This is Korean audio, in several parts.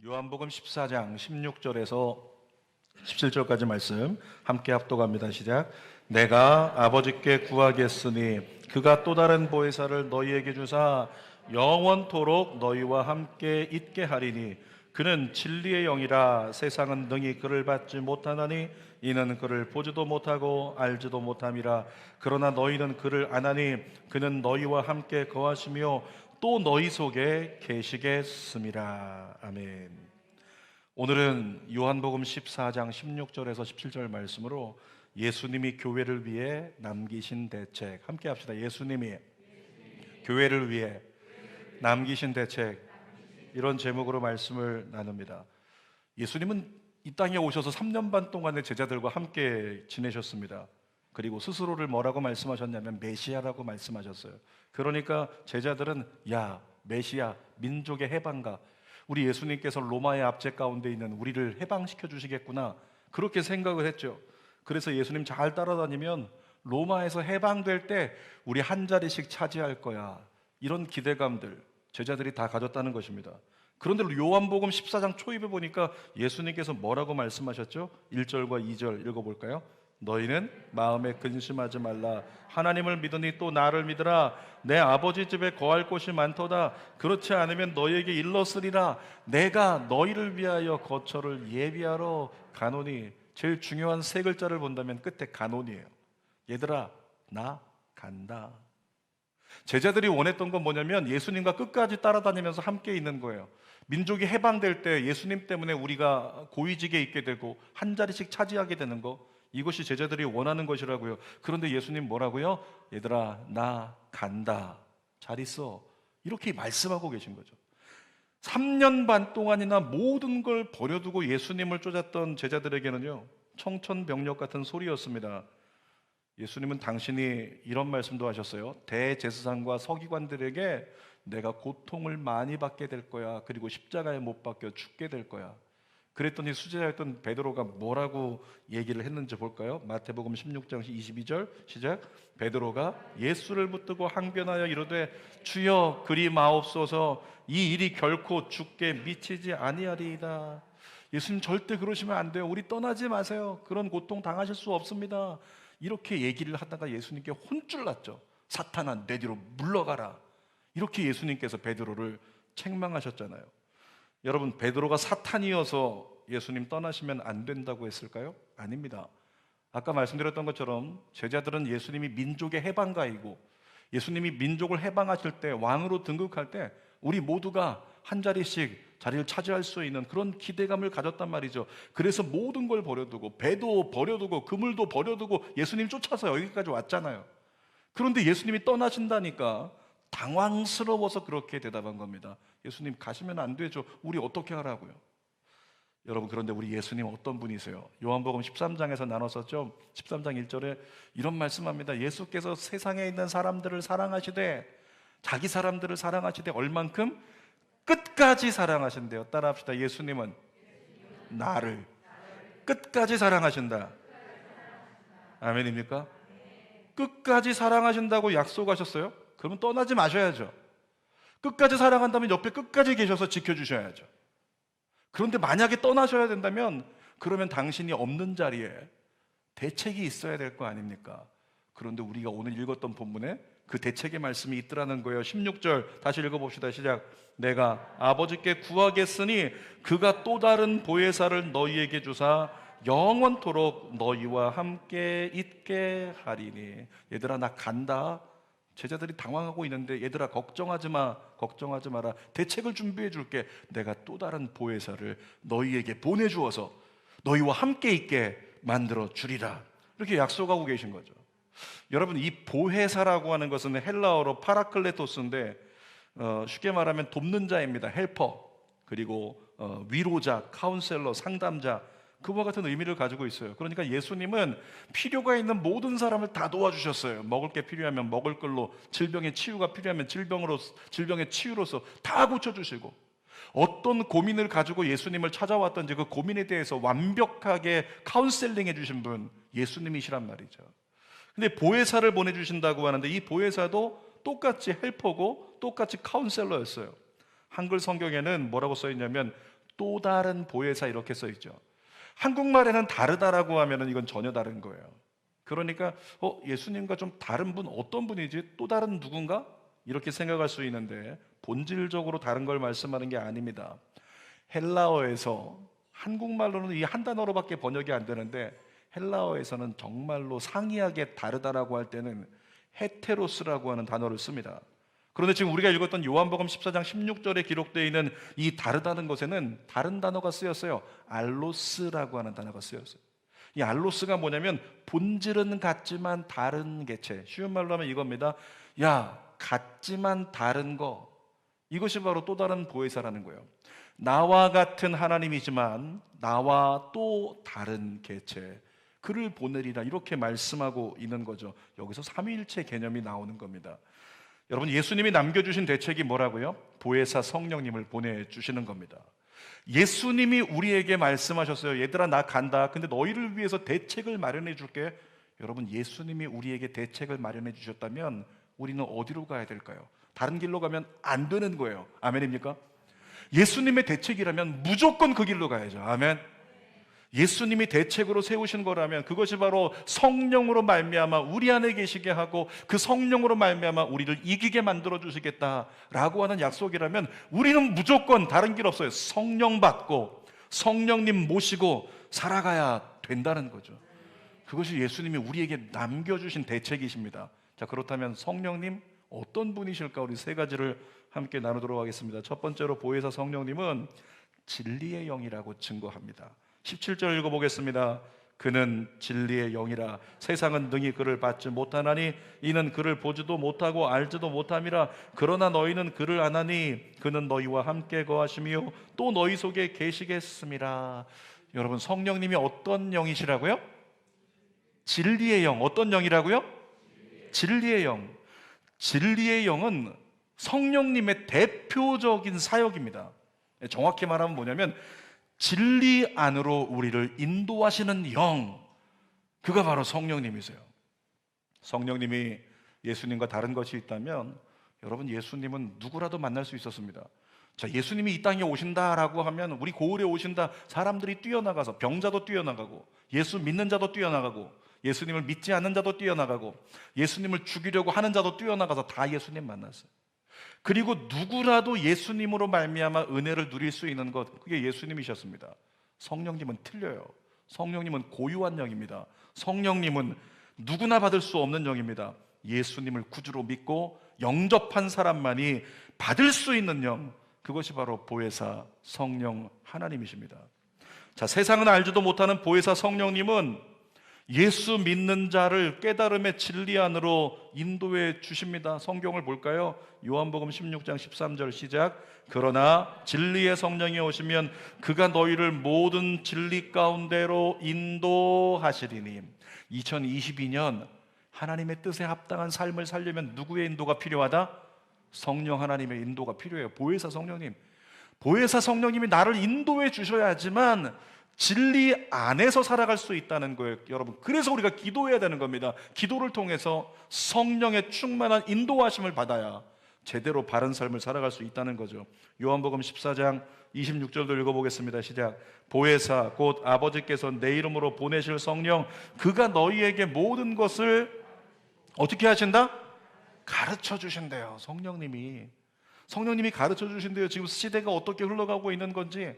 요한복음 14장 16절에서 17절까지 말씀 함께 합독합니다. 시작. 내가 아버지께 구하겠으니 그가 또 다른 보혜사를 너희에게 주사 영원토록 너희와 함께 있게 하리니 그는 진리의 영이라. 세상은 능히 그를 받지 못하나니 이는 그를 보지도 못하고 알지도 못함이라. 그러나 너희는 그를 아나니 그는 너희와 함께 거하시며 또 너희 속에 계시겠음이라. 아멘. 오늘은 요한복음 14장 16절에서 17절 말씀으로 예수님이 교회를 위해 남기신 대책 함께 합시다. 예수님이 교회를 위해 남기신 대책, 이런 제목으로 말씀을 나눕니다. 예수님은 이 땅에 오셔서 3년 반 동안의 제자들과 함께 지내셨습니다. 그리고 스스로를 뭐라고 말씀하셨냐면 메시아라고 말씀하셨어요. 그러니까 제자들은 야, 메시아, 민족의 해방가, 우리 예수님께서 로마의 압제 가운데 있는 우리를 해방시켜 주시겠구나, 그렇게 생각을 했죠. 그래서 예수님 잘 따라다니면 로마에서 해방될 때 우리 한 자리씩 차지할 거야, 이런 기대감들 제자들이 다 가졌다는 것입니다. 그런데 요한복음 14장 초입에 보니까 예수님께서 뭐라고 말씀하셨죠? 1절과 2절 읽어볼까요? 너희는 마음에 근심하지 말라. 하나님을 믿으니 또 나를 믿으라. 내 아버지 집에 거할 곳이 많도다. 그렇지 않으면 너희에게 일렀으리라. 내가 너희를 위하여 거처를 예비하러 가노니. 제일 중요한 세 글자를 본다면 끝에 가노니예요. 얘들아, 나 간다. 제자들이 원했던 건 뭐냐면 예수님과 끝까지 따라다니면서 함께 있는 거예요. 민족이 해방될 때 예수님 때문에 우리가 고위직에 있게 되고 한 자리씩 차지하게 되는 거, 이것이 제자들이 원하는 것이라고요. 그런데 예수님 뭐라고요? 얘들아, 나 간다. 잘 있어. 이렇게 말씀하고 계신 거죠. 3년 반 동안이나 모든 걸 버려두고 예수님을 쫓았던 제자들에게는요, 청천벽력 같은 소리였습니다. 예수님은 당신이 이런 말씀도 하셨어요. 대제사장과 서기관들에게 내가 고통을 많이 받게 될 거야. 그리고 십자가에 못 박혀 죽게 될 거야. 그랬더니 수제자였던 베드로가 뭐라고 얘기를 했는지 볼까요? 마태복음 16장 22절 시작. 베드로가 예수를 붙들고 항변하여 이르되 주여 그리 마옵소서, 이 일이 결코 죽게 미치지 아니하리이다. 예수님 절대 그러시면 안 돼요. 우리 떠나지 마세요. 그런 고통 당하실 수 없습니다. 이렇게 얘기를 하다가 예수님께 혼쭐 났죠. 사탄아, 내 뒤로 물러가라. 이렇게 예수님께서 베드로를 책망하셨잖아요. 여러분, 베드로가 사탄이어서 예수님 떠나시면 안 된다고 했을까요? 아닙니다. 아까 말씀드렸던 것처럼 제자들은 예수님이 민족의 해방가이고 예수님이 민족을 해방하실 때, 왕으로 등극할 때 우리 모두가 한 자리씩 자리를 차지할 수 있는 그런 기대감을 가졌단 말이죠. 그래서 모든 걸 버려두고, 배도 버려두고 그물도 버려두고 예수님 쫓아서 여기까지 왔잖아요. 그런데 예수님이 떠나신다니까 당황스러워서 그렇게 대답한 겁니다. 예수님 가시면 안 되죠. 우리 어떻게 하라고요? 여러분, 그런데 우리 예수님 어떤 분이세요? 요한복음 13장에서 나눴었죠. 13장 1절에 이런 말씀합니다. 예수께서 세상에 있는 사람들을 사랑하시되, 자기 사람들을 사랑하시되 얼만큼? 끝까지 사랑하신대요. 따라합시다. 예수님은 나를 끝까지 사랑하신다. 아멘입니까? 끝까지 사랑하신다고 약속하셨어요? 그러면 떠나지 마셔야죠. 끝까지 사랑한다면 옆에 끝까지 계셔서 지켜주셔야죠. 그런데 만약에 떠나셔야 된다면 그러면 당신이 없는 자리에 대책이 있어야 될 거 아닙니까? 그런데 우리가 오늘 읽었던 본문에 그 대책의 말씀이 있더라는 거예요. 16절 다시 읽어봅시다. 시작. 내가 아버지께 구하겠으니 그가 또 다른 보혜사를 너희에게 주사 영원토록 너희와 함께 있게 하리니. 얘들아, 나 간다. 제자들이 당황하고 있는데 얘들아, 걱정하지 마, 걱정하지 마라. 대책을 준비해 줄게. 내가 또 다른 보혜사를 너희에게 보내주어서 너희와 함께 있게 만들어 주리라. 이렇게 약속하고 계신 거죠. 여러분, 이 보혜사라고 하는 것은 헬라어로 파라클레토스인데 쉽게 말하면 돕는 자입니다. 헬퍼, 그리고 위로자, 카운셀러, 상담자, 그와 같은 의미를 가지고 있어요. 그러니까 예수님은 필요가 있는 모든 사람을 다 도와주셨어요. 먹을 게 필요하면 먹을 걸로, 질병의 치유가 필요하면 질병의 치유로서 다 고쳐주시고, 어떤 고민을 가지고 예수님을 찾아왔던지 그 고민에 대해서 완벽하게 카운셀링 해주신 분 예수님이시란 말이죠. 근데 보혜사를 보내주신다고 하는데 이 보혜사도 똑같이 헬퍼고 똑같이 카운셀러였어요. 한글 성경에는 뭐라고 써있냐면 또 다른 보혜사 이렇게 써 있죠. 한국말에는 다르다라고 하면은 이건 전혀 다른 거예요. 그러니까 예수님과 좀 다른 분, 어떤 분이지? 또 다른 누군가? 이렇게 생각할 수 있는데 본질적으로 다른 걸 말씀하는 게 아닙니다. 헬라어에서, 한국말로는 이 한 단어로밖에 번역이 안 되는데 헬라어에서는 정말로 상이하게 다르다라고 할 때는 헤테로스라고 하는 단어를 씁니다. 그런데 지금 우리가 읽었던 요한복음 14장 16절에 기록되어 있는 이 다르다는 것에는 다른 단어가 쓰였어요. 알로스라고 하는 단어가 쓰였어요. 이 알로스가 뭐냐면 본질은 같지만 다른 개체. 쉬운 말로 하면 이겁니다. 야, 같지만 다른 거. 이것이 바로 또 다른 보혜사라는 거예요. 나와 같은 하나님이지만 나와 또 다른 개체, 그를 보내리라, 이렇게 말씀하고 있는 거죠. 여기서 삼위일체 개념이 나오는 겁니다. 여러분, 예수님이 남겨주신 대책이 뭐라고요? 보혜사 성령님을 보내주시는 겁니다. 예수님이 우리에게 말씀하셨어요. 얘들아, 나 간다. 근데 너희를 위해서 대책을 마련해 줄게. 여러분, 예수님이 우리에게 대책을 마련해 주셨다면 우리는 어디로 가야 될까요? 다른 길로 가면 안 되는 거예요. 아멘입니까? 예수님의 대책이라면 무조건 그 길로 가야죠. 아멘. 예수님이 대책으로 세우신 거라면 그것이 바로 성령으로 말미암아 우리 안에 계시게 하고 그 성령으로 말미암아 우리를 이기게 만들어 주시겠다라고 하는 약속이라면 우리는 무조건 다른 길 없어요. 성령 받고 성령님 모시고 살아가야 된다는 거죠. 그것이 예수님이 우리에게 남겨주신 대책이십니다. 자, 그렇다면 성령님 어떤 분이실까? 우리 세 가지를 함께 나누도록 하겠습니다. 첫 번째로 보혜사 성령님은 진리의 영이라고 증거합니다. 17절 읽어보겠습니다. 그는 진리의 영이라 세상은 능히 그를 받지 못하나니 이는 그를 보지도 못하고 알지도 못함이라. 그러나 너희는 그를 아나니 그는 너희와 함께 거하시며 또 너희 속에 계시겠음이라. 여러분, 성령님이 어떤 영이시라고요? 진리의 영. 어떤 영이라고요? 진리의 영. 진리의 영은 성령님의 대표적인 사역입니다. 정확히 말하면 뭐냐면 진리 안으로 우리를 인도하시는 영, 그가 바로 성령님이세요. 성령님이 예수님과 다른 것이 있다면 여러분, 예수님은 누구라도 만날 수 있었습니다. 자, 예수님이 이 땅에 오신다라고 하면 우리 고을에 오신다, 사람들이 뛰어나가서 병자도 뛰어나가고 예수 믿는 자도 뛰어나가고 예수님을 믿지 않는 자도 뛰어나가고 예수님을 죽이려고 하는 자도 뛰어나가서 다 예수님 만났어요. 그리고 누구라도 예수님으로 말미암아 은혜를 누릴 수 있는 것, 그게 예수님이셨습니다. 성령님은 틀려요. 성령님은 고유한 영입니다. 성령님은 누구나 받을 수 없는 영입니다. 예수님을 구주로 믿고 영접한 사람만이 받을 수 있는 영, 그것이 바로 보혜사 성령 하나님이십니다. 자, 세상은 알지도 못하는 보혜사 성령님은 예수 믿는 자를 깨달음의 진리 안으로 인도해 주십니다. 성경을 볼까요? 요한복음 16장 13절 시작. 그러나 진리의 성령이 오시면 그가 너희를 모든 진리 가운데로 인도하시리니. 2022년 하나님의 뜻에 합당한 삶을 살려면 누구의 인도가 필요하다? 성령 하나님의 인도가 필요해요. 보혜사 성령님. 보혜사 성령님이 나를 인도해 주셔야지만 진리 안에서 살아갈 수 있다는 거예요. 여러분, 그래서 우리가 기도해야 되는 겁니다. 기도를 통해서 성령의 충만한 인도하심을 받아야 제대로 바른 삶을 살아갈 수 있다는 거죠. 요한복음 14장 26절도 읽어보겠습니다. 시작. 보혜사 곧 아버지께서 내 이름으로 보내실 성령, 그가 너희에게 모든 것을 어떻게 하신다? 가르쳐 주신대요. 성령님이 가르쳐 주신대요. 지금 시대가 어떻게 흘러가고 있는 건지,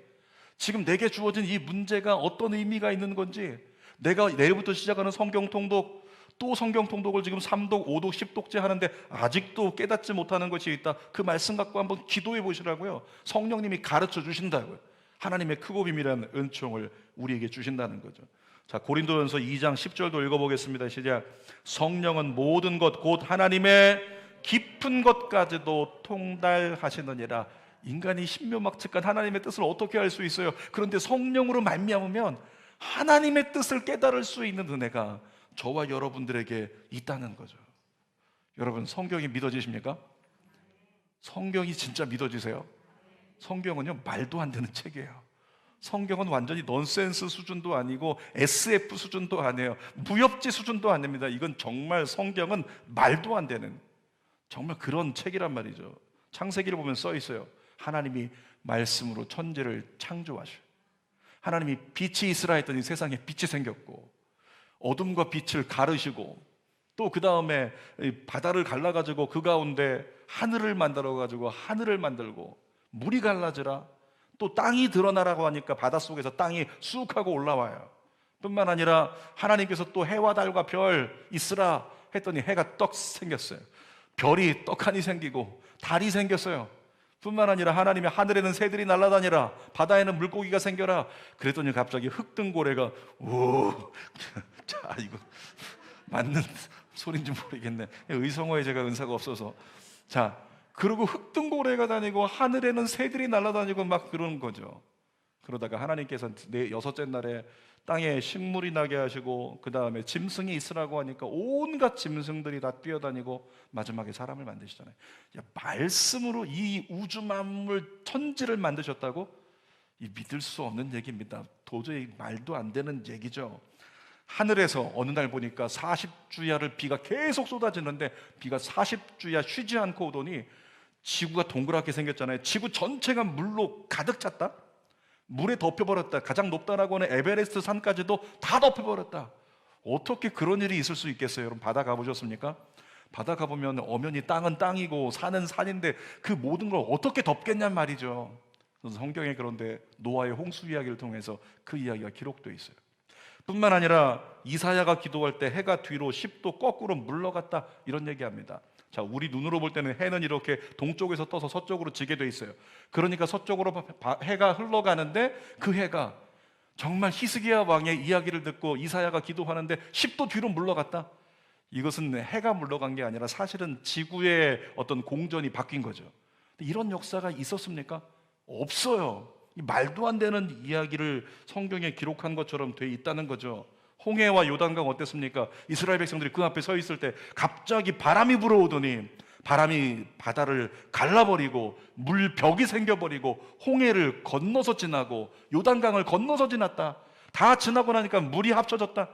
지금 내게 주어진 이 문제가 어떤 의미가 있는 건지, 내가 내일부터 시작하는 성경 통독, 또 성경 통독을 지금 3독, 5독, 10독째 하는데 아직도 깨닫지 못하는 것이 있다. 그 말씀 갖고 한번 기도해 보시라고요. 성령님이 가르쳐 주신다고요. 하나님의 크고 비밀한 은총을 우리에게 주신다는 거죠. 자, 고린도전서 2장 10절도 읽어보겠습니다. 시작. 성령은 모든 것 곧 하나님의 깊은 것까지도 통달하시느니라. 인간이 신묘막측한 하나님의 뜻을 어떻게 알 수 있어요? 그런데 성령으로 말미암으면 하나님의 뜻을 깨달을 수 있는 은혜가 저와 여러분들에게 있다는 거죠. 여러분, 성경이 믿어지십니까? 성경이 진짜 믿어지세요? 성경은요, 말도 안 되는 책이에요. 성경은 완전히 넌센스 수준도 아니고 SF 수준도 아니에요. 무협지 수준도 아닙니다. 이건 정말, 성경은 말도 안 되는 정말 그런 책이란 말이죠. 창세기를 보면 써 있어요. 하나님이 말씀으로 천지를 창조하셔. 하나님이 빛이 있으라 했더니 세상에 빛이 생겼고, 어둠과 빛을 가르시고, 또 그 다음에 바다를 갈라가지고 그 가운데 하늘을 만들어가지고 하늘을 만들고, 물이 갈라지라, 또 땅이 드러나라고 하니까 바닷속에서 땅이 쑥 하고 올라와요. 뿐만 아니라 하나님께서 또 해와 달과 별 있으라 했더니 해가 떡 생겼어요. 별이 떡하니 생기고 달이 생겼어요. 뿐만 아니라 하나님이 하늘에는 새들이 날아다니라, 바다에는 물고기가 생겨라. 그랬더니 갑자기 흙등고래가 오, 자, 이거 맞는 소리인지 모르겠네. 의성어에 제가 은사가 없어서. 자, 그리고 흙등고래가 다니고 하늘에는 새들이 날아다니고 막 그러는 거죠. 그러다가 하나님께서 여섯째 날에 땅에 식물이 나게 하시고, 그 다음에 짐승이 있으라고 하니까 온갖 짐승들이 다 뛰어다니고 마지막에 사람을 만드시잖아요. 야, 말씀으로 이 우주 만물 천지를 만드셨다고? 이 믿을 수 없는 얘기입니다. 도저히 말도 안 되는 얘기죠. 하늘에서 어느 날 보니까 40주야를 비가 계속 쏟아지는데, 비가 40주야 쉬지 않고 오더니 지구가 동그랗게 생겼잖아요. 지구 전체가 물로 가득 찼다? 물에 덮여버렸다. 가장 높다라고 하는 에베레스트 산까지도 다 덮여버렸다. 어떻게 그런 일이 있을 수 있겠어요? 여러분, 바다 가보셨습니까? 바다 가보면 엄연히 땅은 땅이고 산은 산인데 그 모든 걸 어떻게 덮겠냔 말이죠. 그래서 성경에 그런데 노아의 홍수 이야기를 통해서 그 이야기가 기록되어 있어요. 뿐만 아니라 이사야가 기도할 때 해가 뒤로 10도 거꾸로 물러갔다, 이런 얘기합니다. 자, 우리 눈으로 볼 때는 해는 이렇게 동쪽에서 떠서 서쪽으로 지게 돼 있어요. 그러니까 서쪽으로 해가 흘러가는데, 그 해가 정말 히스기야 왕의 이야기를 듣고 이사야가 기도하는데 10도 뒤로 물러갔다. 이것은 해가 물러간 게 아니라 사실은 지구의 어떤 공전이 바뀐 거죠. 이런 역사가 있었습니까? 없어요. 말도 안 되는 이야기를 성경에 기록한 것처럼 돼 있다는 거죠. 홍해와 요단강 어땠습니까? 이스라엘 백성들이 그 앞에 서 있을 때 갑자기 바람이 불어오더니 바람이 바다를 갈라버리고 물벽이 생겨버리고 홍해를 건너서 지나고 요단강을 건너서 지났다. 다 지나고 나니까 물이 합쳐졌다.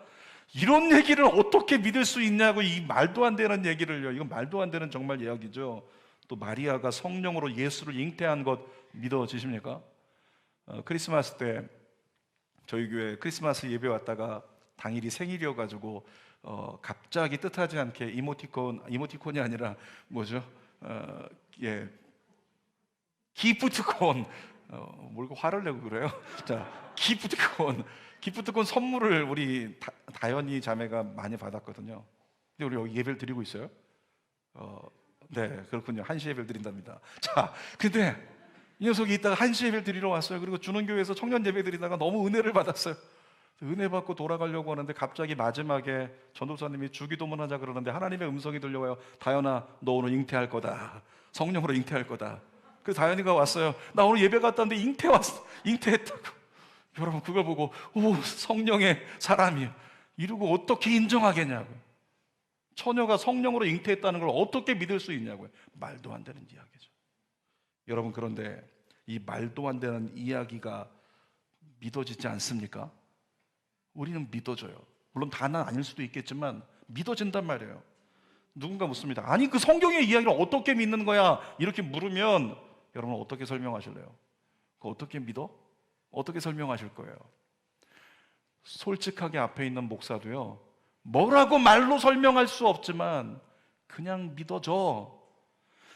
이런 얘기를 어떻게 믿을 수 있냐고, 이 말도 안 되는 얘기를요. 이건 말도 안 되는 정말 이야기죠. 또 마리아가 성령으로 예수를 잉태한 것 믿어지십니까? 크리스마스 때 저희 교회 크리스마스 예배 왔다가 당일이 생일이어가지고 갑자기 뜻하지 않게 이모티콘이 아니라 뭐죠? 예, 기프트콘, 뭘고 화를 내고 그래요? 자, 기프트콘 선물을 우리 다현이 자매가 많이 받았거든요. 근데 우리 여기 예배를 드리고 있어요. 네, 그렇군요. 1시 예배를 드린답니다. 자, 근데 이 녀석이 이따가 1시 예배를 드리러 왔어요. 그리고 주는교회에서 청년 예배 드리다가 너무 은혜를 받았어요. 은혜 받고 돌아가려고 하는데 갑자기 마지막에 전도사님이 주기도문 하자 그러는데 하나님의 음성이 들려와요. 다현아, 너 오늘 잉태할 거다. 성령으로 잉태할 거다. 그래서 다현이가 왔어요. 나 오늘 예배 갔다 왔는데 잉태했다고. 여러분, 그걸 보고 오, 성령의 사람이 이러고 어떻게 인정하겠냐고. 처녀가 성령으로 잉태했다는 걸 어떻게 믿을 수 있냐고요. 말도 안 되는 이야기죠. 여러분, 그런데 이 말도 안 되는 이야기가 믿어지지 않습니까? 우리는 믿어져요. 물론 다는 아닐 수도 있겠지만 믿어진단 말이에요. 누군가 묻습니다. 아니, 그 성경의 이야기를 어떻게 믿는 거야? 이렇게 물으면 여러분 어떻게 설명하실래요? 그거 어떻게 믿어? 어떻게 설명하실 거예요? 솔직하게 앞에 있는 목사도요, 뭐라고 말로 설명할 수 없지만 그냥 믿어져.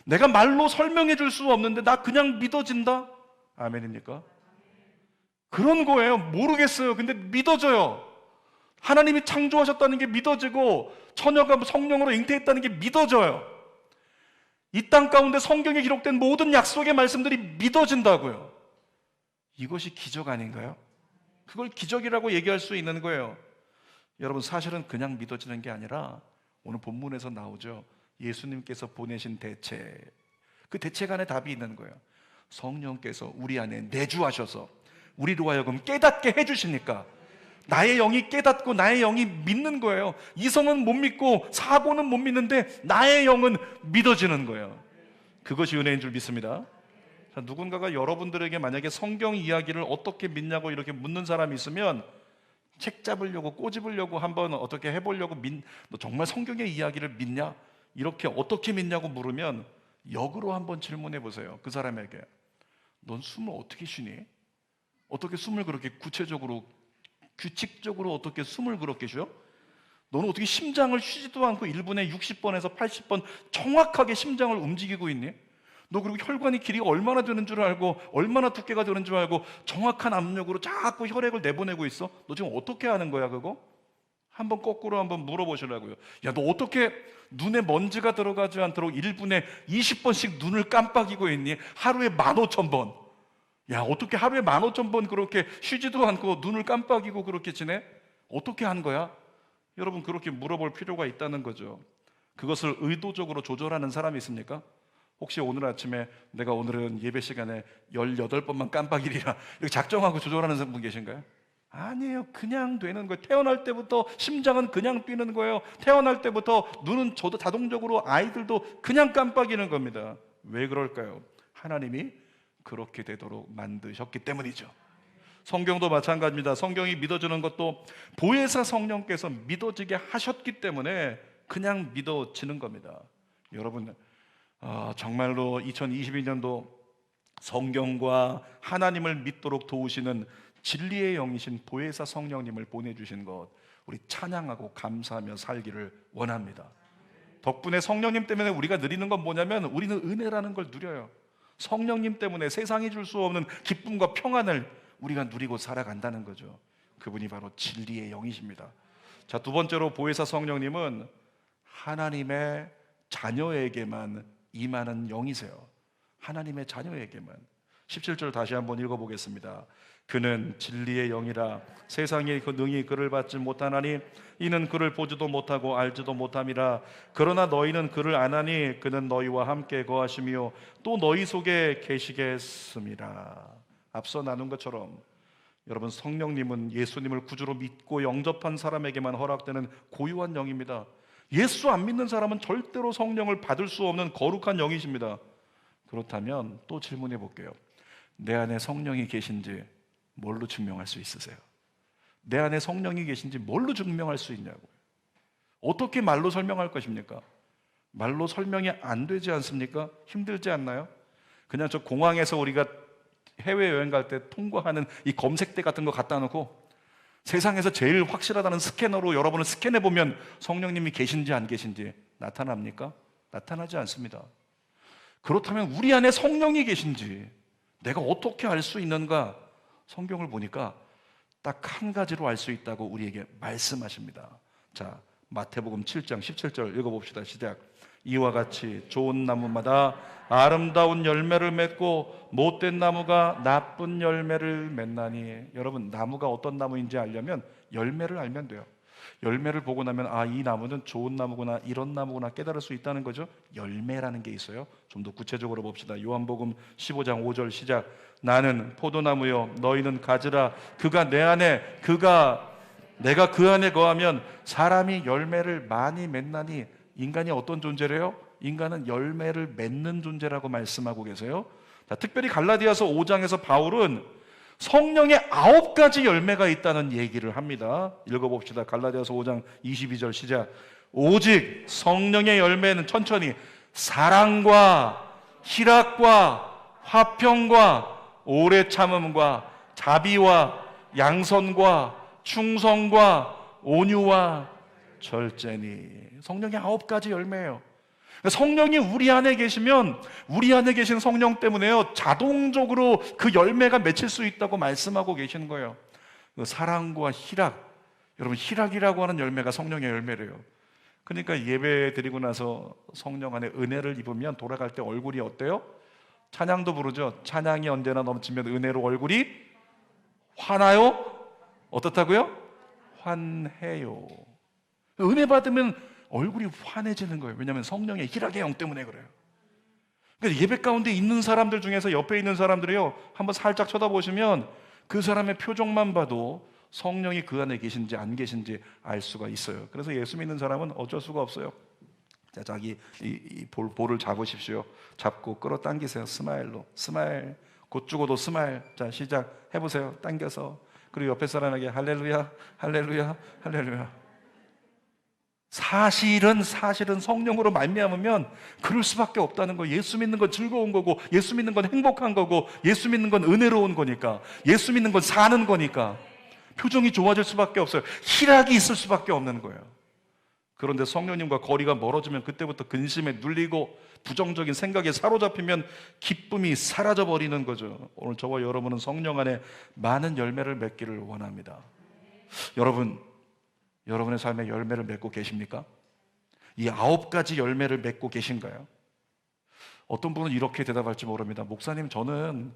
내가 말로 설명해 줄 수 없는데 나 그냥 믿어진다? 아멘입니까? 그런 거예요. 모르겠어요. 근데 믿어져요. 하나님이 창조하셨다는 게 믿어지고 처녀가 성령으로 잉태했다는 게 믿어져요. 이 땅 가운데 성경에 기록된 모든 약속의 말씀들이 믿어진다고요. 이것이 기적 아닌가요? 그걸 기적이라고 얘기할 수 있는 거예요. 여러분, 사실은 그냥 믿어지는 게 아니라 오늘 본문에서 나오죠. 예수님께서 보내신 대체, 그 대책 안에 답이 있는 거예요. 성령께서 우리 안에 내주하셔서 우리로 하여금 깨닫게 해주시니까 나의 영이 깨닫고 나의 영이 믿는 거예요. 이성은 못 믿고 사고는 못 믿는데 나의 영은 믿어지는 거예요. 그것이 은혜인 줄 믿습니다. 자, 누군가가 여러분들에게 만약에 성경 이야기를 어떻게 믿냐고 이렇게 묻는 사람이 있으면 책 잡으려고 꼬집으려고 한번 어떻게 해보려고 너 정말 성경의 이야기를 믿냐? 이렇게 어떻게 믿냐고 물으면 역으로 한번 질문해 보세요. 그 사람에게 넌 숨을 어떻게 쉬니? 어떻게 숨을 그렇게 구체적으로 규칙적으로 어떻게 숨을 그렇게 쉬어? 너는 어떻게 심장을 쉬지도 않고 1분에 60번에서 80번 정확하게 심장을 움직이고 있니? 너 그리고 혈관이 길이가 얼마나 되는 줄 알고 얼마나 두께가 되는 줄 알고 정확한 압력으로 자꾸 혈액을 내보내고 있어? 너 지금 어떻게 하는 거야 그거? 한번 거꾸로 한번 물어보시라고요. 야, 너 어떻게 눈에 먼지가 들어가지 않도록 1분에 20번씩 눈을 깜빡이고 있니? 하루에 15,000번. 야, 어떻게 하루에 15,000번 그렇게 쉬지도 않고 눈을 깜빡이고 그렇게 지내? 어떻게 한 거야? 여러분, 그렇게 물어볼 필요가 있다는 거죠. 그것을 의도적으로 조절하는 사람이 있습니까? 혹시 오늘 아침에 내가 오늘은 예배 시간에 18번만 깜빡이리라 이렇게 작정하고 조절하는 분 계신가요? 아니에요. 그냥 되는 거예요. 태어날 때부터 심장은 그냥 뛰는 거예요. 태어날 때부터 눈은 저도 자동적으로 아이들도 그냥 깜빡이는 겁니다. 왜 그럴까요? 하나님이 그렇게 되도록 만드셨기 때문이죠. 성경도 마찬가지입니다. 성경이 믿어지는 것도 보혜사 성령께서 믿어지게 하셨기 때문에 그냥 믿어지는 겁니다. 여러분, 정말로 2022년도 성경과 하나님을 믿도록 도우시는 진리의 영이신 보혜사 성령님을 보내주신 것, 우리 찬양하고 감사하며 살기를 원합니다. 덕분에 성령님 때문에 우리가 누리는 건 뭐냐면 우리는 은혜라는 걸 누려요. 성령님 때문에 세상이 줄 수 없는 기쁨과 평안을 우리가 누리고 살아간다는 거죠. 그분이 바로 진리의 영이십니다. 자, 두 번째로 보혜사 성령님은 하나님의 자녀에게만 임하는 영이세요. 하나님의 자녀에게만. 17절 다시 한번 읽어보겠습니다. 그는 진리의 영이라 세상에 능히 그를 받지 못하나니 이는 그를 보지도 못하고 알지도 못함이라. 그러나 너희는 그를 아나니 그는 너희와 함께 거하시며 또 너희 속에 계시겠습니다. 앞서 나눈 것처럼 여러분, 성령님은 예수님을 구주로 믿고 영접한 사람에게만 허락되는 고유한 영입니다. 예수 안 믿는 사람은 절대로 성령을 받을 수 없는 거룩한 영이십니다. 그렇다면 또 질문해 볼게요. 내 안에 성령이 계신지 뭘로 증명할 수 있으세요? 내 안에 성령이 계신지 뭘로 증명할 수 있냐고요. 어떻게 말로 설명할 것입니까? 말로 설명이 안 되지 않습니까? 힘들지 않나요? 그냥 저 공항에서 우리가 해외여행 갈 때 통과하는 이 검색대 같은 거 갖다 놓고 세상에서 제일 확실하다는 스캐너로 여러분을 스캔해 보면 성령님이 계신지 안 계신지 나타납니까? 나타나지 않습니다. 그렇다면 우리 안에 성령이 계신지 내가 어떻게 알 수 있는가? 성경을 보니까 딱 한 가지로 알 수 있다고 우리에게 말씀하십니다. 자, 마태복음 7장 17절 읽어봅시다. 시작. 이와 같이 좋은 나무마다 아름다운 열매를 맺고 못된 나무가 나쁜 열매를 맺나니. 여러분, 나무가 어떤 나무인지 알려면 열매를 알면 돼요. 열매를 보고 나면 이 나무는 좋은 나무구나, 이런 나무구나 깨달을 수 있다는 거죠. 열매라는 게 있어요. 좀 더 구체적으로 봅시다. 요한복음 15장 5절 시작. 나는 포도나무요 너희는 가지라. 그가 내 안에 내가 그 안에 거하면 사람이 열매를 많이 맺나니. 인간이 어떤 존재래요? 인간은 열매를 맺는 존재라고 말씀하고 계세요. 자, 특별히 갈라디아서 5장에서 바울은 성령의 9가지 열매가 있다는 얘기를 합니다. 읽어봅시다. 갈라디아서 5장 22절 시작. 오직 성령의 열매는 천천히 사랑과 희락과 화평과 오래 참음과 자비와 양선과 충성과 온유와 절제니. 성령의 9가지 열매예요. 성령이 우리 안에 계시면 우리 안에 계신 성령 때문에요 자동적으로 그 열매가 맺힐 수 있다고 말씀하고 계시는 거예요. 사랑과 희락, 여러분 희락이라고 하는 열매가 성령의 열매래요. 그러니까 예배 드리고 나서 성령 안에 은혜를 입으면 돌아갈 때 얼굴이 어때요? 찬양도 부르죠. 찬양이 언제나 넘치면 은혜로 얼굴이 환하요? 어떻다고요? 환해요. 은혜 받으면 얼굴이 환해지는 거예요. 왜냐하면 성령의 희락의 영 때문에 그래요. 그러니까 예배 가운데 있는 사람들 중에서 옆에 있는 사람들이요 한번 살짝 쳐다보시면 그 사람의 표정만 봐도 성령이 그 안에 계신지 안 계신지 알 수가 있어요. 그래서 예수 믿는 사람은 어쩔 수가 없어요. 자, 자기 볼을 잡으십시오. 잡고 끌어당기세요. 스마일로. 스마일. 곧 죽어도 스마일. 자, 시작 해보세요. 당겨서. 그리고 옆에 사람에게 할렐루야, 할렐루야, 할렐루야. 사실은 성령으로 말미암으면 그럴 수밖에 없다는 거예요. 예수 믿는 건 즐거운 거고, 예수 믿는 건 행복한 거고, 예수 믿는 건 은혜로운 거니까, 예수 믿는 건 사는 거니까 표정이 좋아질 수밖에 없어요. 희락이 있을 수밖에 없는 거예요. 그런데 성령님과 거리가 멀어지면 그때부터 근심에 눌리고 부정적인 생각에 사로잡히면 기쁨이 사라져 버리는 거죠. 오늘 저와 여러분은 성령 안에 많은 열매를 맺기를 원합니다. 여러분의 삶에 열매를 맺고 계십니까? 이 9가지 열매를 맺고 계신가요? 어떤 분은 이렇게 대답할지 모릅니다. 목사님, 저는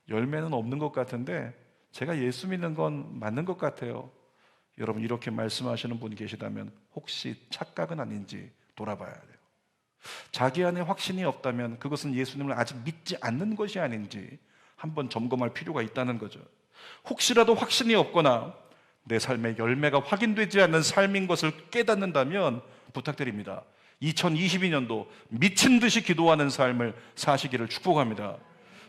열매는 없는 것 같은데 제가 예수 믿는 건 맞는 것 같아요. 여러분, 이렇게 말씀하시는 분이 계시다면 혹시 착각은 아닌지 돌아봐야 돼요. 자기 안에 확신이 없다면 그것은 예수님을 아직 믿지 않는 것이 아닌지 한번 점검할 필요가 있다는 거죠. 혹시라도 확신이 없거나 내 삶의 열매가 확인되지 않는 삶인 것을 깨닫는다면 부탁드립니다. 2022년도 미친 듯이 기도하는 삶을 사시기를 축복합니다.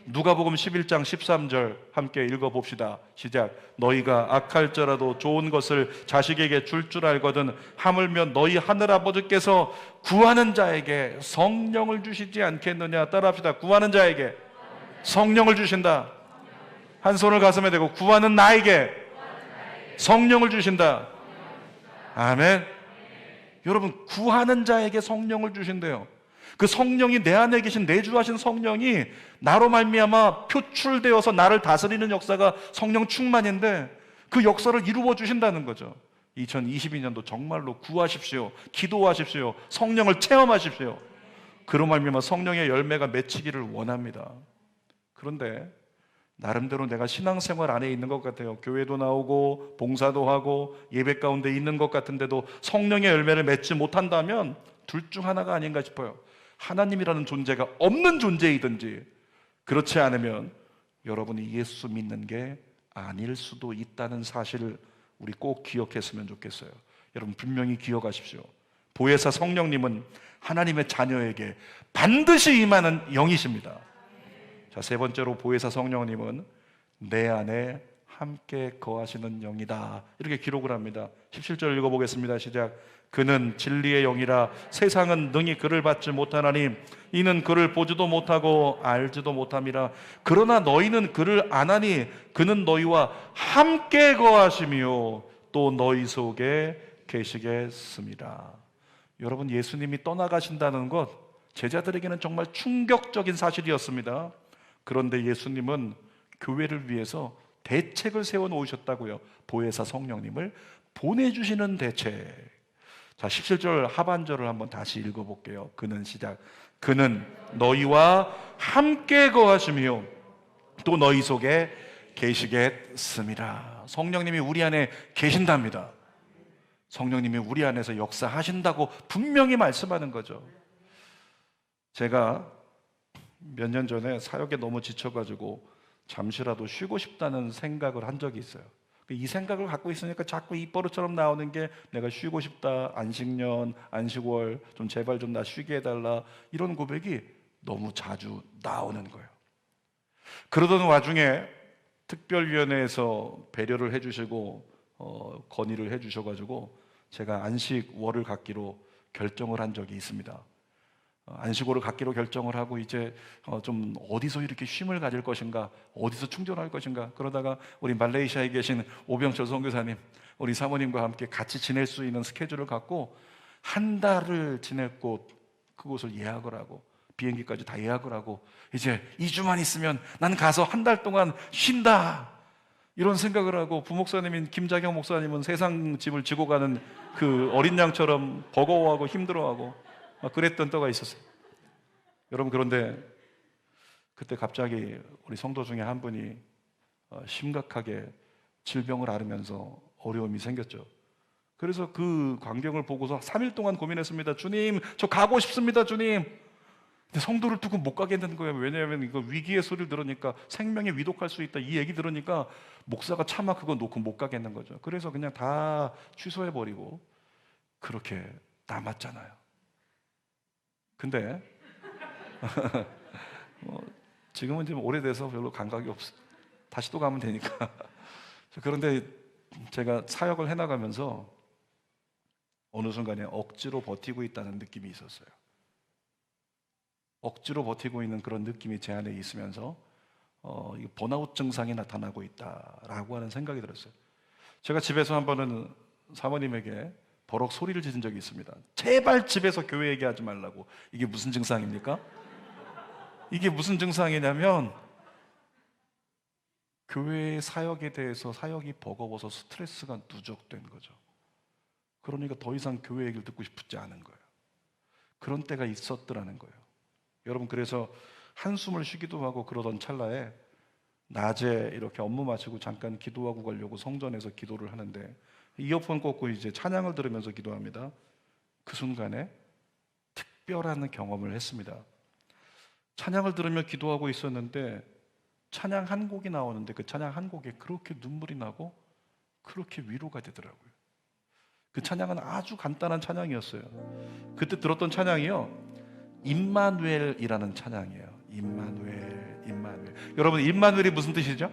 누가복음 11장 13절 함께 읽어봅시다. 시작. 너희가 악할지라도 좋은 것을 자식에게 줄 알거든 하물며 너희 하늘아버지께서 구하는 자에게 성령을 주시지 않겠느냐. 따라합시다. 구하는 자에게 성령을 주신다. 한 손을 가슴에 대고 구하는 나에게 성령을 주신다. 아멘. 여러분, 구하는 자에게 성령을 주신대요. 그 성령이 내 안에 계신 내주하신 성령이 나로 말미암아 표출되어서 나를 다스리는 역사가 성령 충만인데 그 역사를 이루어 주신다는 거죠. 2022년도 정말로 구하십시오. 기도하십시오. 성령을 체험하십시오. 그로 말미암아 성령의 열매가 맺히기를 원합니다. 그런데 나름대로 내가 신앙생활 안에 있는 것 같아요. 교회도 나오고 봉사도 하고 예배 가운데 있는 것 같은데도 성령의 열매를 맺지 못한다면 둘 중 하나가 아닌가 싶어요. 하나님이라는 존재가 없는 존재이든지, 그렇지 않으면 여러분이 예수 믿는 게 아닐 수도 있다는 사실을 우리 꼭 기억했으면 좋겠어요. 여러분, 분명히 기억하십시오. 보혜사 성령님은 하나님의 자녀에게 반드시 임하는 영이십니다. 자, 세 번째로 보혜사 성령님은 내 안에 함께 거하시는 영이다, 이렇게 기록을 합니다. 17절 읽어보겠습니다. 시작. 그는 진리의 영이라 세상은 능히 그를 받지 못하나니 이는 그를 보지도 못하고 알지도 못함이라. 그러나 너희는 그를 아나니 그는 너희와 함께 거하시며 또 너희 속에 계시겠습니다. 여러분, 예수님이 떠나가신다는 것 제자들에게는 정말 충격적인 사실이었습니다. 그런데 예수님은 교회를 위해서 대책을 세워놓으셨다고요. 보혜사 성령님을 보내주시는 대책. 자, 17절 하반절을 한번 다시 읽어볼게요. 그는 시작. 그는 너희와 함께 거하시며 또 너희 속에 계시겠습니다. 성령님이 우리 안에 계신답니다. 성령님이 우리 안에서 역사하신다고 분명히 말씀하는 거죠. 제가 몇 년 전에 사역에 너무 지쳐가지고 잠시라도 쉬고 싶다는 생각을 한 적이 있어요. 이 생각을 갖고 있으니까 자꾸 입버릇처럼 나오는 게 내가 쉬고 싶다, 안식년, 안식월 좀 제발 좀 나 쉬게 해달라, 이런 고백이 너무 자주 나오는 거예요. 그러던 와중에 특별위원회에서 배려를 해주시고 건의를 해주셔가지고 제가 안식월을 갖기로 결정을 한 적이 있습니다. 안식월을 갖기로 결정을 하고 이제 좀 어디서 이렇게 쉼을 가질 것인가, 어디서 충전할 것인가, 그러다가 우리 말레이시아에 계신 오병철 선교사님, 우리 사모님과 함께 같이 지낼 수 있는 스케줄을 갖고 한 달을 지낼 곳, 그곳을 예약을 하고 비행기까지 다 예약을 하고 이제 2주만 있으면 난 가서 한 달 동안 쉰다, 이런 생각을 하고 부목사님인 김자경 목사님은 세상 짐을 지고 가는 그 어린 양처럼 버거워하고 힘들어하고 그랬던 때가 있었어요. 여러분, 그런데 그때 갑자기 우리 성도 중에 한 분이 심각하게 질병을 앓으면서 어려움이 생겼죠. 그래서 그 광경을 보고서 3일 동안 고민했습니다. 주님, 저 가고 싶습니다, 주님. 근데 성도를 두고 못 가겠는 거예요. 왜냐하면 이거 위기의 소리를 들으니까, 생명에 위독할 수 있다 이 얘기 들으니까 목사가 차마 그거 놓고 못 가겠는 거죠. 그래서 그냥 다 취소해버리고 그렇게 남았잖아요. 근데 지금은 좀 오래돼서 별로 감각이 없어. 다시 또 가면 되니까. 그런데 제가 사역을 해나가면서 어느 순간에 억지로 버티고 있다는 느낌이 있었어요. 억지로 버티고 있는 그런 느낌이 제 안에 있으면서 이게 번아웃 증상이 나타나고 있다라고 하는 생각이 들었어요. 제가 집에서 한 번은 사모님에게 버럭 소리를 지른 적이 있습니다. 제발 집에서 교회 얘기하지 말라고. 이게 무슨 증상입니까? 이게 무슨 증상이냐면 교회 사역에 대해서 사역이 버거워서 스트레스가 누적된 거죠. 그러니까 더 이상 교회 얘기를 듣고 싶지 않은 거예요. 그런 때가 있었더라는 거예요. 여러분, 그래서 한숨을 쉬기도 하고 그러던 찰나에 낮에 이렇게 업무 마치고 잠깐 기도하고 가려고 성전에서 기도를 하는데 이어폰 꽂고 이제 찬양을 들으면서 기도합니다. 그 순간에 특별한 경험을 했습니다. 찬양을 들으며 기도하고 있었는데 찬양 한 곡이 나오는데 그 찬양 한 곡에 그렇게 눈물이 나고 그렇게 위로가 되더라고요. 그 찬양은 아주 간단한 찬양이었어요. 그때 들었던 찬양이요, 임마누엘이라는 찬양이에요. 임마누엘, 임마누엘. 여러분, 임마누엘이 무슨 뜻이죠?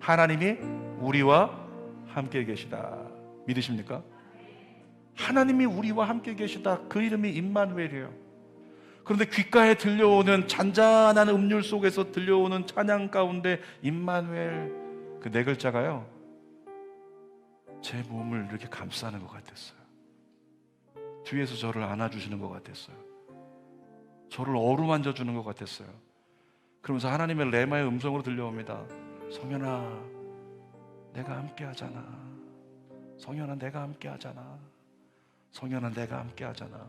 하나님이 우리와 함께 계시다. 믿으십니까? 하나님이 우리와 함께 계시다. 그 이름이 임마누엘이에요. 그런데 귓가에 들려오는 잔잔한 음률 속에서 들려오는 찬양 가운데 임마누엘, 그 네 글자가요, 제 몸을 이렇게 감싸는 것 같았어요. 뒤에서 저를 안아주시는 것 같았어요. 저를 어루만져 주는 것 같았어요. 그러면서 하나님의 레마의 음성으로 들려옵니다. 성현아, 내가 함께 하잖아. 성현아, 내가 함께 하잖아. 성현아, 내가 함께 하잖아.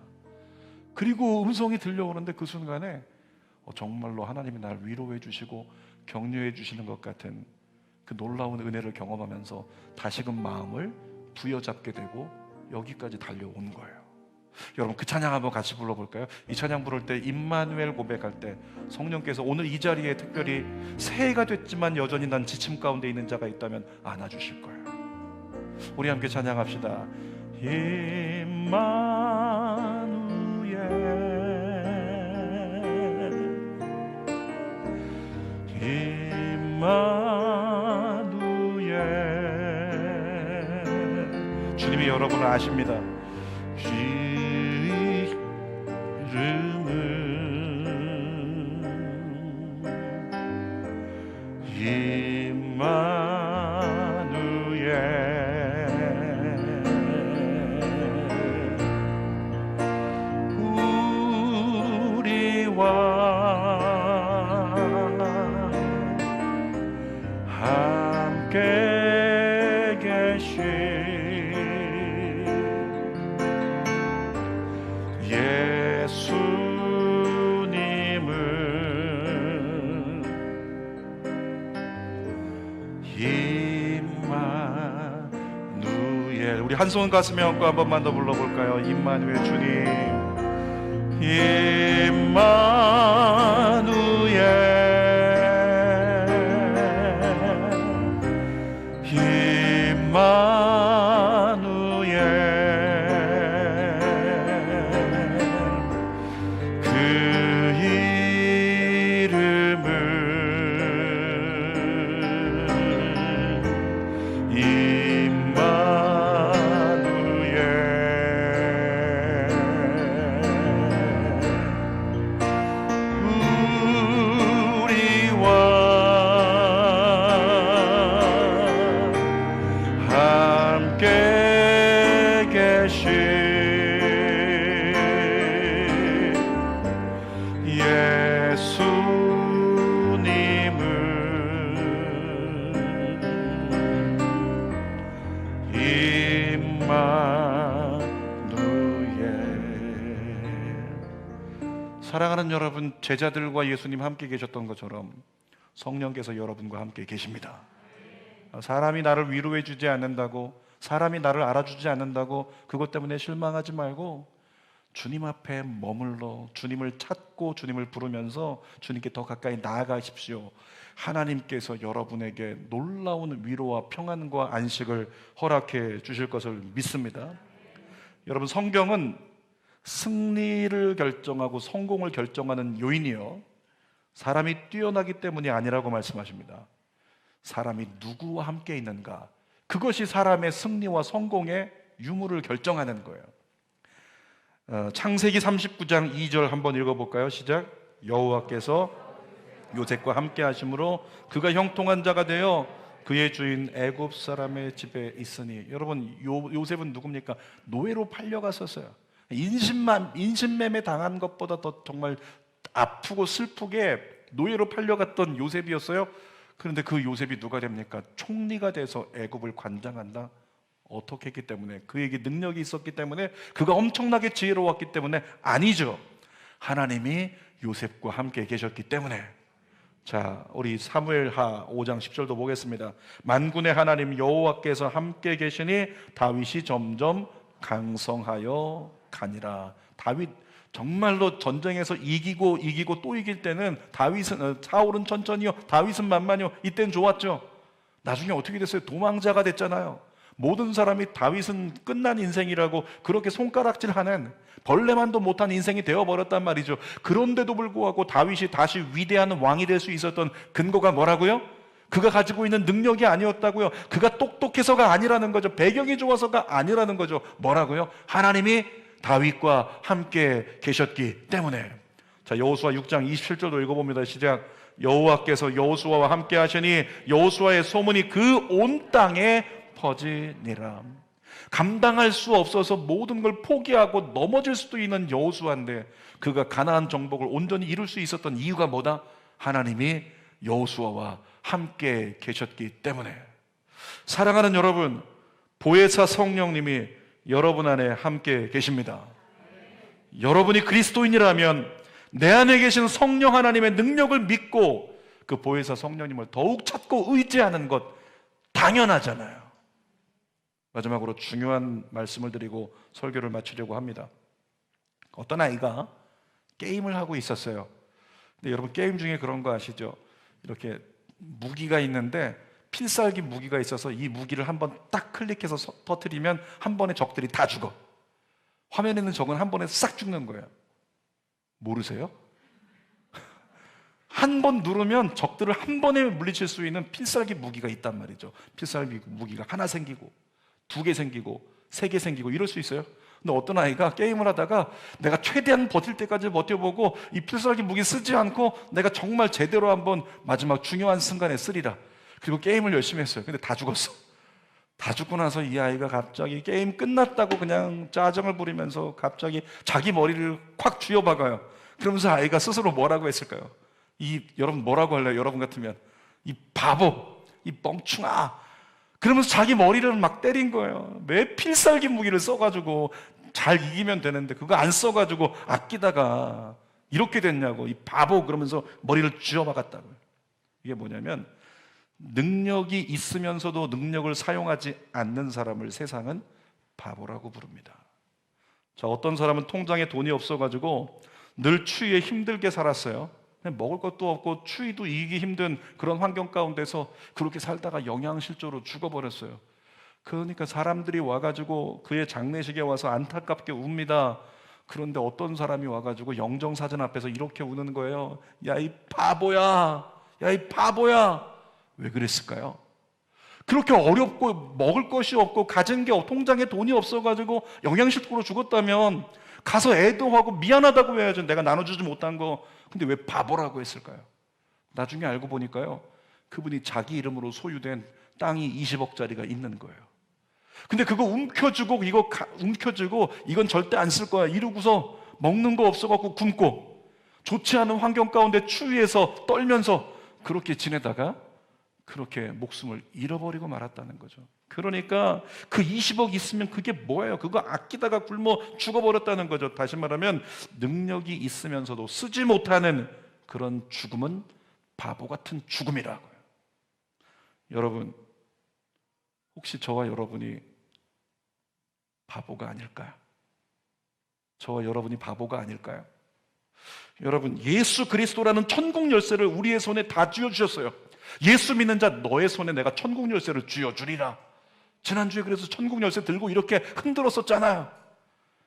그리고 음성이 들려오는데 그 순간에 정말로 하나님이 날 위로해 주시고 격려해 주시는 것 같은 그 놀라운 은혜를 경험하면서 다시금 마음을 부여잡게 되고 여기까지 달려온 거예요. 여러분, 그 찬양 한번 같이 불러볼까요? 이 찬양 부를 때, 임마누엘 고백할 때 성령께서 오늘 이 자리에 특별히 새해가 됐지만 여전히 난 지침 가운데 있는 자가 있다면 안아주실 거예요. 우리 함께 찬양합시다. 임마누엘. 주님이 여러분을 아십니다. 우리 한 손 가슴에 얹고 한 번만 더 불러볼까요? 임마누엘 주님, 임마누엘, 그 이름을 사랑하는 여러분, 제자들과 예수님 함께 계셨던 것처럼 성령께서 여러분과 함께 계십니다. 사람이 나를 위로해 주지 않는다고, 사람이 나를 알아주지 않는다고 그것 때문에 실망하지 말고 주님 앞에 머물러 주님을 찾고 주님을 부르면서 주님께 더 가까이 나아가십시오. 하나님께서 여러분에게 놀라운 위로와 평안과 안식을 허락해 주실 것을 믿습니다. 여러분, 성경은 승리를 결정하고 성공을 결정하는 요인이요, 사람이 뛰어나기 때문이 아니라고 말씀하십니다. 사람이 누구와 함께 있는가, 그것이 사람의 승리와 성공의 유무를 결정하는 거예요. 창세기 39장 2절 한번 읽어볼까요? 시작. 여호와께서 요셉과 함께 하심으로 그가 형통한 자가 되어 그의 주인 애굽 사람의 집에 있으니. 여러분, 요셉은 누굽니까? 노예로 팔려갔었어요. 인신매매 당한 것보다 더 정말 아프고 슬프게 노예로 팔려갔던 요셉이었어요. 그런데 그 요셉이 누가 됩니까? 총리가 돼서 애굽을 관장한다. 어떻게 했기 때문에? 그에게 능력이 있었기 때문에? 그가 엄청나게 지혜로웠기 때문에? 아니죠. 하나님이 요셉과 함께 계셨기 때문에. 자, 우리 사무엘하 5장 10절도 보겠습니다. 만군의 하나님 여호와께서 함께 계시니 다윗이 점점 강성하여 가니라. 다윗 정말로 전쟁에서 이기고 또 이길 때는 사울은 천천히요, 다윗은 만만히요. 이때는 좋았죠. 나중에 어떻게 됐어요? 도망자가 됐잖아요. 모든 사람이 다윗은 끝난 인생이라고 그렇게 손가락질하는, 벌레만도 못한 인생이 되어버렸단 말이죠. 그런데도 불구하고 다윗이 다시 위대한 왕이 될 수 있었던 근거가 뭐라고요? 그가 가지고 있는 능력이 아니었다고요. 그가 똑똑해서가 아니라는 거죠. 배경이 좋아서가 아니라는 거죠. 뭐라고요? 하나님이 다윗과 함께 계셨기 때문에. 자, 여호수아 6장 27절도 읽어봅니다. 시작. 여호와께서 여호수아와 함께 하시니 여호수아의 소문이 그 온 땅에 퍼지니라. 감당할 수 없어서 모든 걸 포기하고 넘어질 수도 있는 여호수아인데 그가 가나안 정복을 온전히 이룰 수 있었던 이유가 뭐다? 하나님이 여호수아와 함께 계셨기 때문에. 사랑하는 여러분, 보혜사 성령님이 여러분 안에 함께 계십니다. 여러분이 그리스도인이라면 내 안에 계신 성령 하나님의 능력을 믿고 그 보혜사 성령님을 더욱 찾고 의지하는 것 당연하잖아요. 마지막으로 중요한 말씀을 드리고 설교를 마치려고 합니다. 어떤 아이가 게임을 하고 있었어요. 근데 여러분, 게임 중에 그런 거 아시죠? 이렇게 무기가 있는데 필살기 무기가 있어서 이 무기를 한번 딱 클릭해서 터뜨리면 한 번에 적들이 다 죽어. 화면에 있는 적은 한 번에 싹 죽는 거예요. 모르세요? 한 번 누르면 적들을 한 번에 물리칠 수 있는 필살기 무기가 있단 말이죠. 필살기 무기가 하나 생기고 2개 생기고 3개 생기고 이럴 수 있어요. 근데 어떤 아이가 게임을 하다가 내가 최대한 버틸 때까지 버텨보고 이 필살기 무기 쓰지 않고 내가 정말 제대로 한번 마지막 중요한 순간에 쓰리라. 그리고 게임을 열심히 했어요. 근데 다 죽었어. 다 죽고 나서 이 아이가 갑자기 게임 끝났다고 그냥 짜증을 부리면서 갑자기 자기 머리를 콱 쥐어박아요. 그러면서 아이가 스스로 뭐라고 했을까요? 여러분 뭐라고 할래요? 여러분 같으면 이 바보, 이 멍충아, 그러면서 자기 머리를 막 때린 거예요. 왜 필살기 무기를 써가지고 잘 이기면 되는데 그거 안 써가지고 아끼다가 이렇게 됐냐고, 이 바보, 그러면서 머리를 쥐어박았다고요. 이게 뭐냐면 능력이 있으면서도 능력을 사용하지 않는 사람을 세상은 바보라고 부릅니다. 자, 어떤 사람은 통장에 돈이 없어가지고 늘 추위에 힘들게 살았어요. 먹을 것도 없고 추위도 이기기 힘든 그런 환경 가운데서 그렇게 살다가 영양실조로 죽어버렸어요. 그러니까 사람들이 와가지고 그의 장례식에 와서 안타깝게 웁니다. 그런데 어떤 사람이 와가지고 영정사진 앞에서 이렇게 우는 거예요. 야, 이 바보야, 야, 이 바보야. 왜 그랬을까요? 그렇게 어렵고 먹을 것이 없고 가진 게 통장에 돈이 없어가지고 영양실조로 죽었다면 가서 애도하고 미안하다고 해야죠. 내가 나눠주지 못한 거. 근데 왜 바보라고 했을까요? 나중에 알고 보니까요, 그분이 자기 이름으로 소유된 땅이 20억짜리가 있는 거예요. 근데 그거 움켜쥐고 이건 절대 안 쓸 거야 이러고서 먹는 거 없어갖고 굶고 좋지 않은 환경 가운데 추위에서 떨면서 그렇게 지내다가 그렇게 목숨을 잃어버리고 말았다는 거죠. 그러니까 그 20억 있으면 그게 뭐예요? 그거 아끼다가 굶어 죽어버렸다는 거죠. 다시 말하면 능력이 있으면서도 쓰지 못하는 그런 죽음은 바보 같은 죽음이라고요. 여러분, 혹시 저와 여러분이 바보가 아닐까요? 저와 여러분이 바보가 아닐까요? 여러분, 예수 그리스도라는 천국 열쇠를 우리의 손에 다 쥐어주셨어요. 예수 믿는 자 너의 손에 내가 천국 열쇠를 쥐어주리라. 지난주에 그래서 천국 열쇠 들고 이렇게 흔들었었잖아요.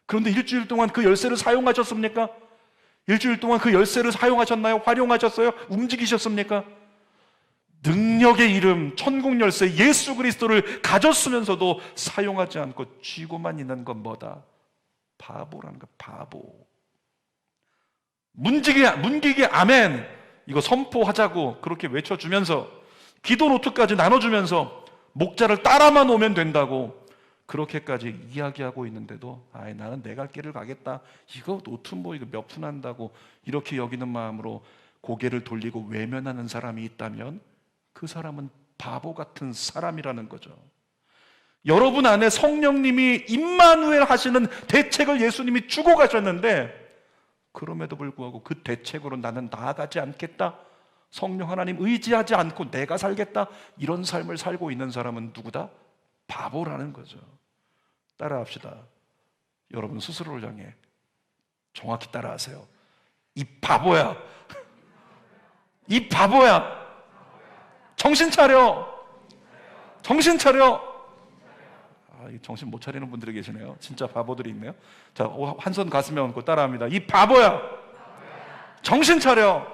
그런데 일주일 동안 그 열쇠를 사용하셨습니까? 일주일 동안 그 열쇠를 사용하셨나요? 활용하셨어요? 움직이셨습니까? 능력의 이름 천국 열쇠 예수 그리스도를 가졌으면서도 사용하지 않고 쥐고만 있는 건 뭐다? 바보라는 거야, 바보. 문기기 아멘 이거 선포하자고 그렇게 외쳐주면서 기도 노트까지 나눠주면서 목자를 따라만 오면 된다고 그렇게까지 이야기하고 있는데도 나는 내 갈 길을 가겠다, 이거 노트 이거 몇 푼 한다고 이렇게 여기는 마음으로 고개를 돌리고 외면하는 사람이 있다면 그 사람은 바보 같은 사람이라는 거죠. 여러분 안에 성령님이 임마누엘 하시는 대책을 예수님이 주고 가셨는데 그럼에도 불구하고 그 대책으로 나는 나아가지 않겠다, 성령 하나님 의지하지 않고 내가 살겠다, 이런 삶을 살고 있는 사람은 누구다? 바보라는 거죠. 따라합시다. 여러분 스스로를 향해 정확히 따라하세요. 이 바보야, 이 바보야, 정신 차려, 정신 차려. 정신 못 차리는 분들이 계시네요. 진짜 바보들이 있네요. 자, 한 손 가슴에 얹고 따라합니다. 이 바보야, 정신 차려.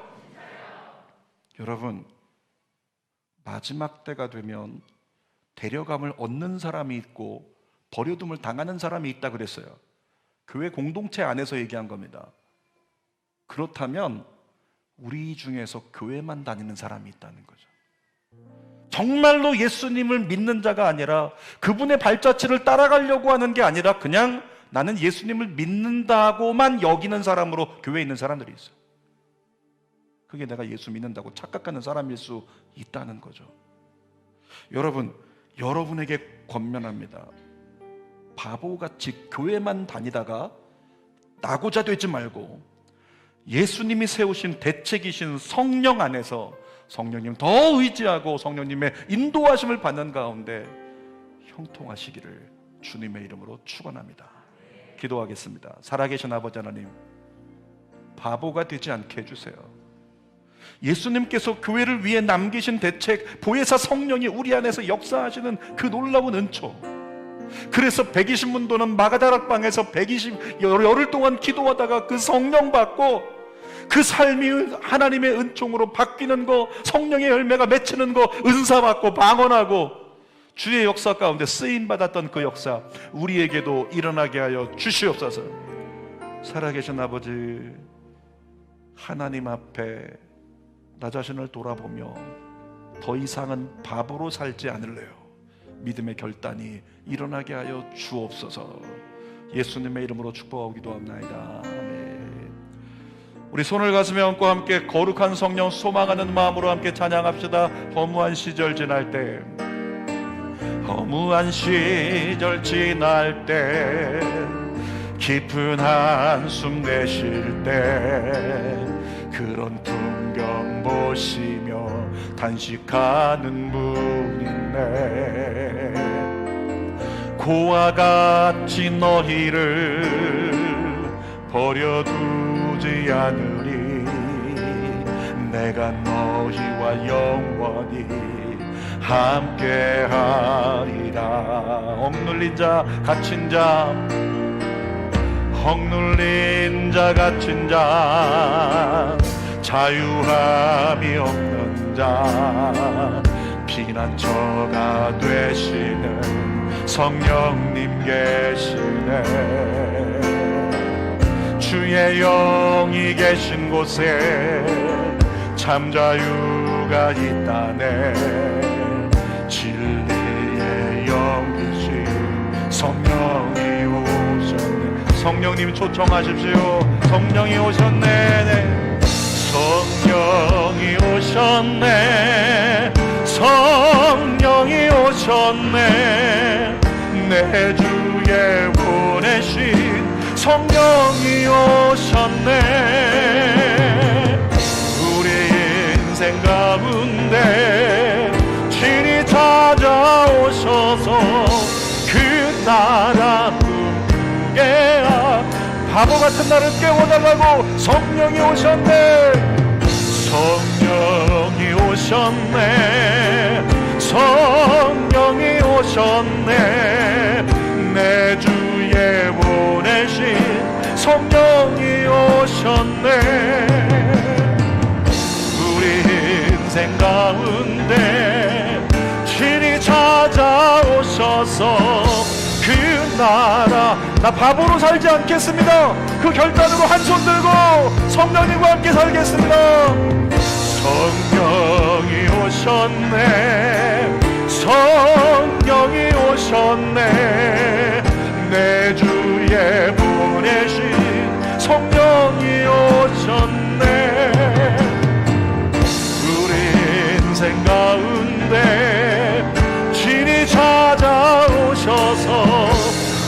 여러분, 마지막 때가 되면 데려감을 얻는 사람이 있고 버려둠을 당하는 사람이 있다 그랬어요. 교회 공동체 안에서 얘기한 겁니다. 그렇다면 우리 중에서 교회만 다니는 사람이 있다는 거죠. 정말로 예수님을 믿는 자가 아니라 그분의 발자취를 따라가려고 하는 게 아니라 그냥 나는 예수님을 믿는다고만 여기는 사람으로 교회에 있는 사람들이 있어요. 그게 내가 예수 믿는다고 착각하는 사람일 수 있다는 거죠. 여러분, 여러분에게 권면합니다. 바보같이 교회만 다니다가 나고자 되지 말고 예수님이 세우신 대책이신 성령 안에서 성령님 더 의지하고 성령님의 인도하심을 받는 가운데 형통하시기를 주님의 이름으로 축원합니다. 기도하겠습니다. 살아계신 아버지 하나님, 바보가 되지 않게 해주세요. 예수님께서 교회를 위해 남기신 대책, 보혜사 성령이 우리 안에서 역사하시는 그 놀라운 은총, 그래서 120문도는 마가다락방에서 열흘 동안 기도하다가 그 성령 받고 그 삶이 하나님의 은총으로 바뀌는 거, 성령의 열매가 맺히는 거, 은사 받고 방언하고 주의 역사 가운데 쓰임받았던 그 역사 우리에게도 일어나게 하여 주시옵소서. 살아계신 아버지, 하나님 앞에 나 자신을 돌아보며 더 이상은 바보로 살지 않을래요. 믿음의 결단이 일어나게 하여 주옵소서. 예수님의 이름으로 축복하고 기도합나이다. 아멘. 우리 손을 가슴에 얹고 함께 거룩한 성령 소망하는 마음으로 함께 찬양합시다. 허무한 시절 지날 때, 허무한 시절 지날 때, 깊은 한숨 내쉴 때, 그런 풍경 보시며 단식하는 분 있네. 고와 같이 너희를 버려두지 않으리. 내가 너희와 영원히 함께하리라. 억눌린 자 갇힌 자, 억눌린 자 갇힌 자, 자유함이 없는 자, 피난처가 되시는 성령님 계시네. 주의 영이 계신 곳에 참 자유가 있다네. 진리의 영이신 성령이 오셨네. 성령님 초청하십시오. 성령이 오셨네. 성령이 오셨네. 성령이 오셨네. 내 주에 보내신 성령이 오셨네. 우리 인생 가운데 친히 찾아오셔서 그 나라 꿈꾸게 바보 같은 나를 깨워달라고 성령이 오셨네. 성령이 오셨네. 성령이 오셨네. 내 주에 보내신 성령이 오셨네. 우리 인생 가운데 친히 찾아오셔서 그 나라 나 바보로 살지 않겠습니다. 그 결단으로 한 손 들고 성령님과 함께 살겠습니다. 성령이 오셨네, 성령이 오셨네, 내 주에 보내신 성령이 오셨네. 우리 인생 가운데 진이 찾아오셔서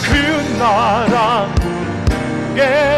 그 나라 꿈에